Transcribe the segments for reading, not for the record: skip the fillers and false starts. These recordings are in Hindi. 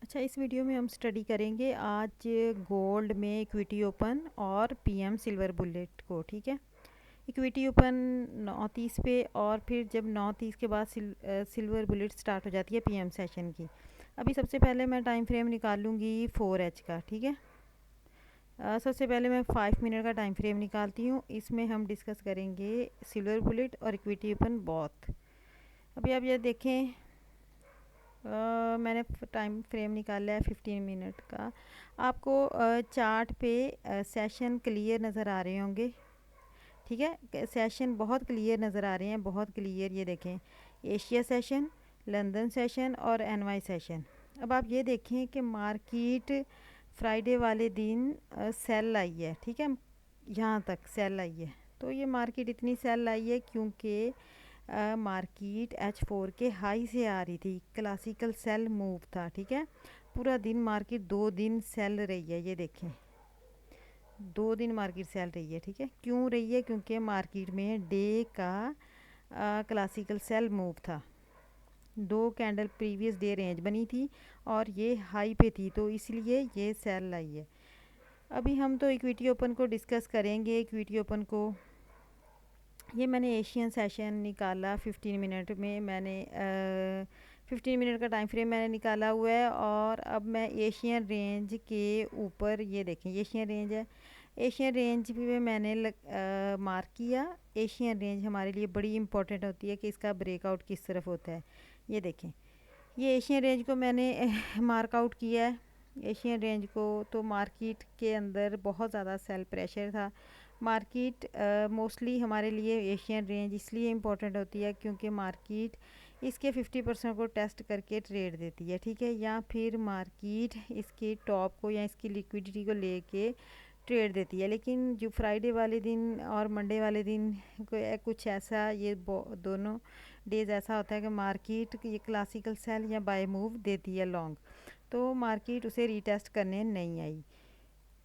अच्छा, इस वीडियो में हम स्टडी करेंगे आज गोल्ड में इक्विटी ओपन और पीएम सिल्वर बुलेट को। ठीक है, इक्विटी ओपन 9:30 पे और फिर जब 9:30 के बाद सिल्वर बुलेट स्टार्ट हो जाती है पीएम सेशन की। अभी सबसे पहले मैं टाइम फ्रेम निकालूंगी 4H का। ठीक है, सबसे पहले मैं 5 मिनट का टाइम फ्रेम निकालती हूँ। इसमें हम डिस्कस करेंगे सिल्वर बुलेट और इक्विटी ओपन बोथ। अभी आप ये देखें, मैंने टाइम फ्रेम निकाला है 15 मिनट का। आपको चार्ट पे सेशन क्लियर नज़र आ रहे होंगे। ठीक है, सेशन बहुत क्लियर नज़र आ रहे हैं, बहुत क्लियर। ये देखें, एशिया सेशन, लंदन सेशन और एनवाई सेशन। अब आप ये देखें कि मार्केट फ्राइडे वाले दिन सेल आई है। ठीक है, यहाँ तक सेल आई है। तो ये मार्केट इतनी सेल आई है क्योंकि मार्केट H4 के हाई से आ रही थी, क्लासिकल सेल मूव था। ठीक है, पूरा दिन मार्केट 2 दिन सेल रही है। ये देखें, 2 दिन मार्केट सेल रही है। ठीक है, क्यों रही है? क्योंकि मार्केट में डे का क्लासिकल सेल मूव था। 2 कैंडल प्रीवियस डे रेंज बनी थी और ये हाई पे थी, तो इसलिए ये सेल आई है। अभी हम तो इक्विटी ओपन को डिस्कस करेंगे। इक्विटी ओपन को ये मैंने एशियन सेशन निकाला 15 मिनट में। मैंने 15 मिनट का टाइम फ्रेम मैंने निकाला हुआ है। और अब मैं एशियन रेंज के ऊपर, ये देखें एशियन रेंज है, एशियन रेंज पे मैंने मार्क किया। एशियन रेंज हमारे लिए बड़ी इंपॉर्टेंट होती है कि इसका ब्रेकआउट किस तरफ होता है। ये देखें, ये एशियन रेंज को मैंने मार्क आउट किया है। एशियन रेंज को तो मार्केट के अंदर बहुत ज़्यादा सेल प्रेशर था। मार्केट मोस्टली हमारे लिए एशियन रेंज इसलिए इम्पोर्टेंट होती है क्योंकि मार्केट इसके 50% को टेस्ट करके ट्रेड देती है। ठीक है, या फिर मार्केट इसके टॉप को या इसकी लिक्विडिटी को लेके ट्रेड देती है। लेकिन जो फ्राइडे वाले दिन और मंडे वाले दिन कुछ ऐसा, ये दोनों डेज ऐसा होता है कि मार्केट ये क्लासिकल सेल या बाय मूव देती है लॉन्ग, तो मार्केट उसे रीटेस्ट करने नहीं आई।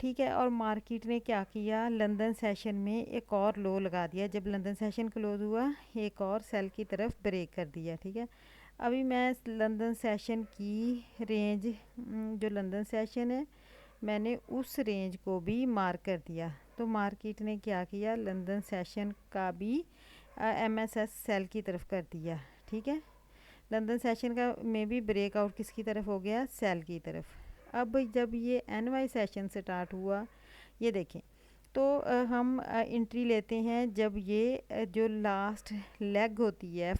ठीक है, और मार्केट ने क्या किया, लंदन सेशन में एक और लो लगा दिया। जब लंदन सेशन क्लोज हुआ, एक और सेल की तरफ ब्रेक कर दिया। ठीक है, अभी मैं लंदन सेशन की रेंज, जो लंदन सेशन है, मैंने उस रेंज को भी मार्क कर दिया। तो मार्केट ने क्या किया, लंदन सेशन का भी MSS सेल की तरफ कर दिया। ठीक है, लंदन सेशन का में भी ब्रेकआउट किसकी तरफ हो गया, सेल की तरफ। अब जब ये NY सेशन स्टार्ट हुआ, ये देखें, तो हम एंट्री लेते हैं जब ये जो लास्ट लेग होती है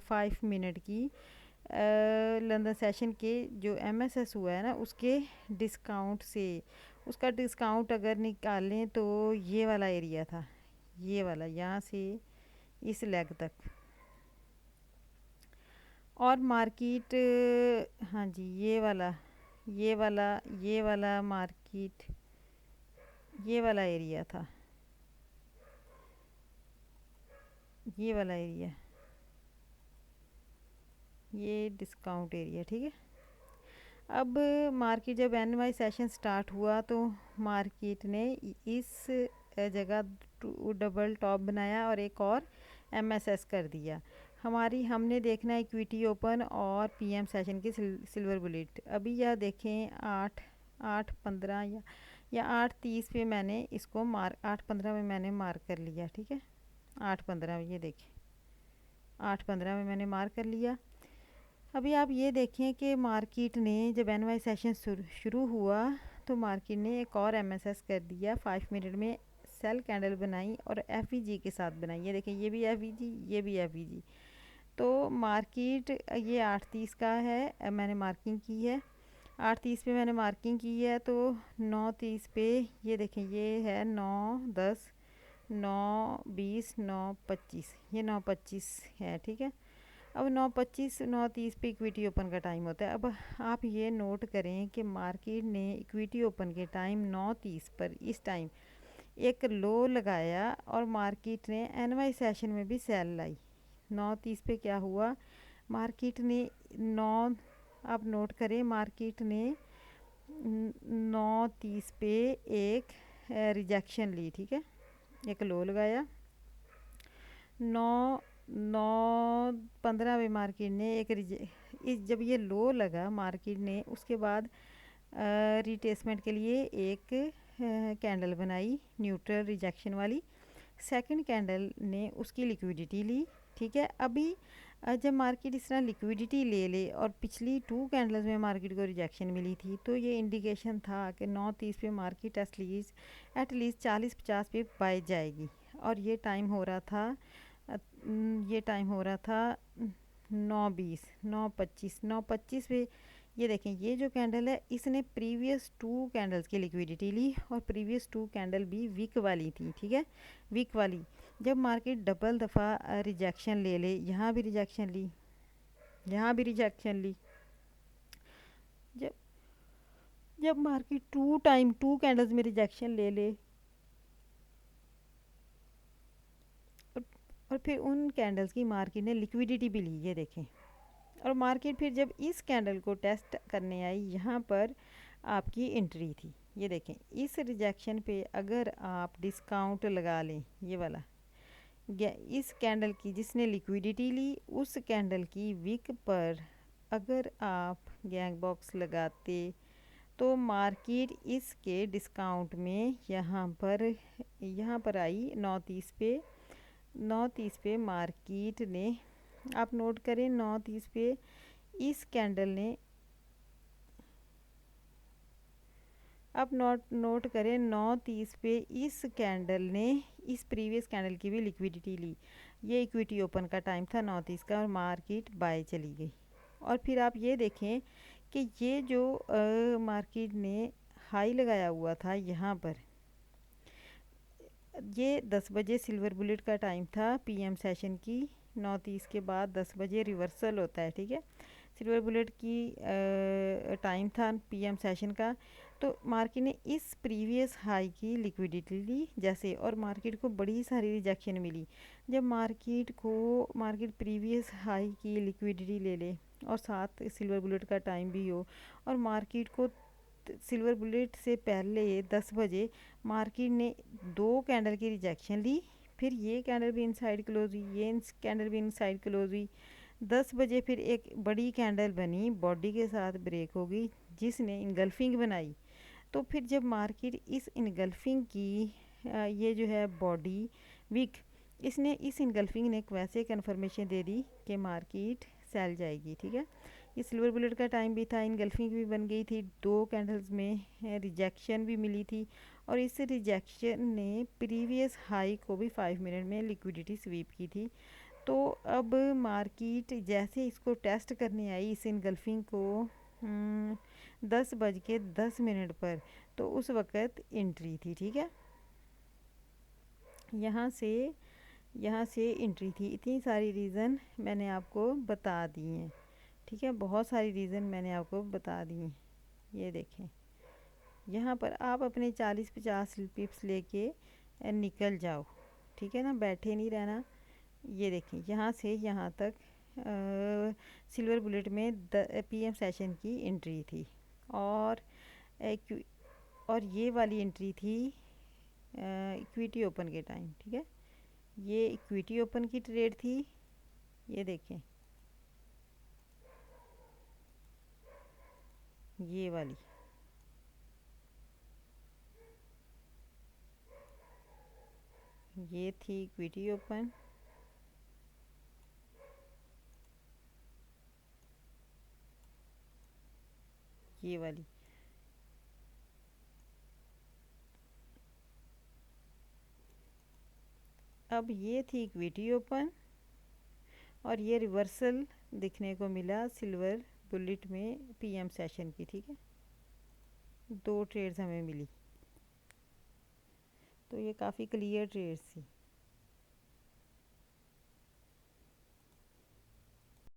5 मिनट की, लंदन सेशन के जो MSS हुआ है ना, उसके डिस्काउंट से, उसका डिस्काउंट अगर निकालें तो ये वाला एरिया था, ये वाला, यहाँ से इस लेग तक। और मार्केट, हाँ जी, ये वाला, ये वाला, ये वाला मार्केट, ये वाला एरिया था, ये वाला एरिया, ये डिस्काउंट एरिया। ठीक है, अब मार्केट जब NY सेशन स्टार्ट हुआ तो मार्केट ने इस जगह डबल टॉप बनाया और एक और MSS कर दिया। हमने देखना है इक्विटी ओपन और PM सेशन की सिल्वर बुलेट। अभी यह देखें, 8:15 या 8:30 पे मैंने इसको 8:15 में मैंने मार्क कर लिया। ठीक है, 8:15 में, ये देखें 8:15 में मैंने मार्क कर लिया। अभी आप ये देखें कि मार्केट ने जब NY सेशन शुरू हुआ तो मार्केट ने एक और MSS कर दिया। 5 मिनट में सेल कैंडल बनाई और FEG के साथ बनाई। ये देखें, ये भी FEG, ये भी FEG। तो मार्केट ये 8:30 का है, मैंने मार्किंग की है, 8:30 पे मैंने मार्किंग की है। तो 9:30 पे ये देखें, ये है 9:10, 9:20, 9:25, ये 9:25 है। ठीक है, अब 9:25, 9:30 पे इक्विटी ओपन का टाइम होता है। अब आप ये नोट करें कि मार्केट ने इक्विटी ओपन के टाइम 9:30 पर इस टाइम एक लो लगाया और मार्केट ने NY सेशन में भी सेल लाई। 9:30 पे क्या हुआ, मार्केट ने 9, आप नोट करें, मार्केट ने 9:30 पे एक रिजेक्शन ली। ठीक है, एक लो लगाया, 9:15 पे मार्केट ने जब ये लो लगा मार्केट ने, उसके बाद रिट्रेसमेंट के लिए एक कैंडल बनाई न्यूट्रल रिजेक्शन वाली। सेकंड कैंडल ने उसकी लिक्विडिटी ली। ठीक है, अभी जब मार्केट इस तरह लिक्विडिटी ले ले और पिछली 2 कैंडल्स में मार्केट को रिजेक्शन मिली थी, तो ये इंडिकेशन था कि 9:30 पे मार्केट एटलीस्ट 40-50 पे बाय जाएगी। और ये टाइम हो रहा था 9:20, 9:25 पे। ये देखें, ये जो कैंडल है इसने प्रीवियस 2 कैंडल्स की लिक्विडिटी ली और प्रीवियस 2 कैंडल भी वीक वाली थी। ठीक है, वीक वाली। जब मार्केट डबल दफ़ा रिजेक्शन ले ले, यहाँ भी रिजेक्शन ली, यहाँ भी रिजेक्शन ली, जब जब मार्केट 2 कैंडल्स में रिजेक्शन ले ले और फिर उन कैंडल्स की मार्केट ने लिक्विडिटी भी ली, ये देखें। और मार्केट फिर जब इस कैंडल को टेस्ट करने आई, यहाँ पर आपकी एंट्री थी। ये देखें, इस रिजेक्शन पे अगर आप डिस्काउंट लगा लें, ये वाला इस कैंडल की जिसने लिक्विडिटी ली, उस कैंडल की विक पर अगर आप गैंग बॉक्स लगाते तो मार्केट इसके डिस्काउंट में यहाँ पर आई 9:30 पे मार्केट ने, आप नोट करें 9:30 पे इस कैंडल ने, अब नोट करें 9:30 पे इस कैंडल ने इस प्रीवियस कैंडल की भी लिक्विडिटी ली। ये इक्विटी ओपन का टाइम था 9:30 का और मार्केट बाय चली गई। और फिर आप ये देखें कि ये जो मार्केट ने हाई लगाया हुआ था यहाँ पर, ये 10 बजे सिल्वर बुलेट का टाइम था पीएम सेशन की। 9:30 के बाद 10 बजे रिवर्सल होता है। ठीक है, सिल्वर बुलेट की टाइम था पीएम सेशन का। तो मार्केट ने इस प्रीवियस हाई की लिक्विडिटी ली जैसे, और मार्केट को बड़ी सारी रिजेक्शन मिली। जब मार्केट प्रीवियस हाई की लिक्विडिटी ले ले और साथ सिल्वर बुलेट का टाइम भी हो, और मार्केट को सिल्वर बुलेट से पहले 10 बजे मार्केट ने 2 कैंडल की रिजेक्शन ली, फिर ये कैंडल भी इनसाइड क्लोज हुई, ये कैंडल भी इनसाइड क्लोज हुई। 10 बजे फिर एक बड़ी कैंडल बनी, बॉडी के साथ ब्रेक हो गई, जिसने इनगल्फिंग बनाई। तो फिर जब मार्केट इस इनगल्फिंग की ये जो है बॉडी वीक, इस इनगल्फिंग ने वैसे कन्फर्मेशन दे दी कि मार्केट सेल जाएगी। ठीक है, ये सिल्वर बुलेट का टाइम भी था, इनगल्फिंग भी बन गई थी, 2 कैंडल्स में रिजेक्शन भी मिली थी, और इस रिजेक्शन ने प्रीवियस हाई को भी 5 मिनट में लिक्विडिटी स्वीप की थी। तो अब मार्केट जैसे इसको टेस्ट करने आई इस इनगल्फिंग को 10:10 पर, तो उस वक़्त एंट्री थी। ठीक है, यहाँ से एंट्री थी। इतनी सारी रीज़न मैंने आपको बता दी हैं। ठीक है, बहुत सारी रीज़न मैंने आपको बता दी हैं। ये देखें, यहाँ पर आप अपने 40-50 पिप्स लेके निकल जाओ। ठीक है ना, बैठे नहीं रहना। ये देखें, यहाँ से यहाँ तक सिल्वर बुलेट में पीएम सेशन की एंट्री थी, और ये वाली एंट्री थी इक्विटी ओपन के टाइम। ठीक है, ये इक्विटी ओपन की ट्रेड थी। ये देखें, ये वाली, ये थी इक्विटी ओपन, ये वाली। अब ये थी इक्विटी ओपन, और ये रिवर्सल दिखने को मिला सिल्वर बुलेट में पीएम सेशन की। ठीक है, 2 ट्रेड्स हमें मिली, तो ये काफ़ी क्लियर ट्रेड्स थी।